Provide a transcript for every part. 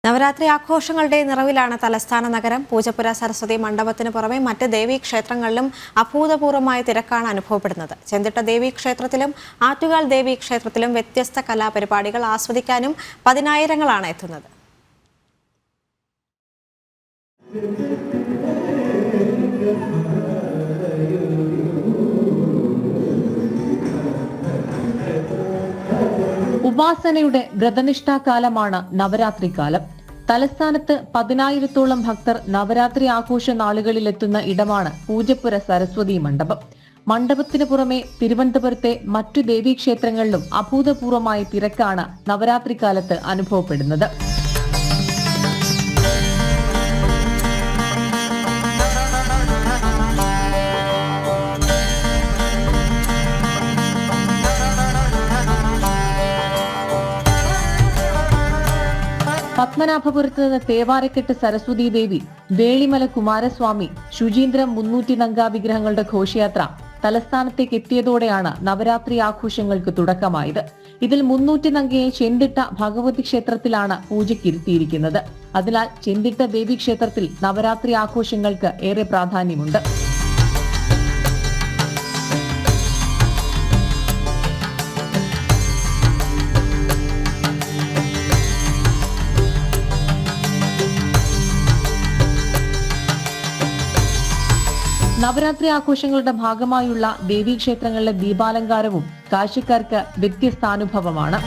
നവരാത്രി ആഘോഷങ്ങളുടെ നിറവിലാണ് തലസ്ഥാന നഗരം. പൂജപ്പുര സരസ്വതി മണ്ഡപത്തിന് പുറമെ മറ്റ് ദേവീക്ഷേത്രങ്ങളിലും അഭൂതപൂർവമായ തിരക്കാണ് അനുഭവപ്പെടുന്നത്. ചെന്തിട്ട ദേവീക്ഷേത്രത്തിലും ആറ്റുകാൽ ദേവീക്ഷേത്രത്തിലും വ്യത്യസ്ത കലാപരിപാടികൾ ആസ്വദിക്കാനും പതിനായിരങ്ങളാണ് എത്തുന്നത്. ഉപാസനയുടെ വ്രതനിഷ്ഠാകാലമാണ് നവരാത്രി കാലം. തലസ്ഥാനത്ത് 10,000-ഓളം ഭക്തർ നവരാത്രി ആഘോഷ നാളുകളിലെത്തുന്ന ഇടമാണ് പൂജപ്പുര സരസ്വതി മണ്ഡപം. മണ്ഡപത്തിനു പുറമെ തിരുവനന്തപുരത്തെ മറ്റു ദേവീക്ഷേത്രങ്ങളിലും അഭൂതപൂർവമായ തിരക്കാണ് നവരാത്രി കാലത്ത് അനുഭവപ്പെടുന്നത്. പത്മനാഭപുരത്ത് നിന്ന് തേവാരക്കെട്ട് സരസ്വതി ദേവി, വേളിമല കുമാരസ്വാമി, ശുചീന്ദ്രം 300 നങ്ക വിഗ്രഹങ്ങളുടെ ഘോഷയാത്ര തലസ്ഥാനത്തേക്ക് എത്തിയതോടെയാണ് നവരാത്രി ആഘോഷങ്ങൾക്ക് തുടക്കമായത്. ഇതിൽ 300 നങ്കയെ ചെന്തിട്ട ഭഗവതി ക്ഷേത്രത്തിലാണ് പൂജയ്ക്കിരുത്തിയിരിക്കുന്നത്. അതിനാൽ ചെന്തിട്ട ദേവീക്ഷേത്രത്തിൽ നവരാത്രി ആഘോഷങ്ങൾക്ക് ഏറെ പ്രാധാന്യമുണ്ട്. നവരാത്രി ആഘോഷങ്ങളുടെ ഭാഗമായുള്ള ദേവീക്ഷേത്രങ്ങളിലെ ദീപാലങ്കാരവും കാഴ്ചക്കാർക്ക് വ്യത്യസ്താനുഭവമാണ്.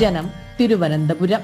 ജനം, തിരുവനന്തപുരം.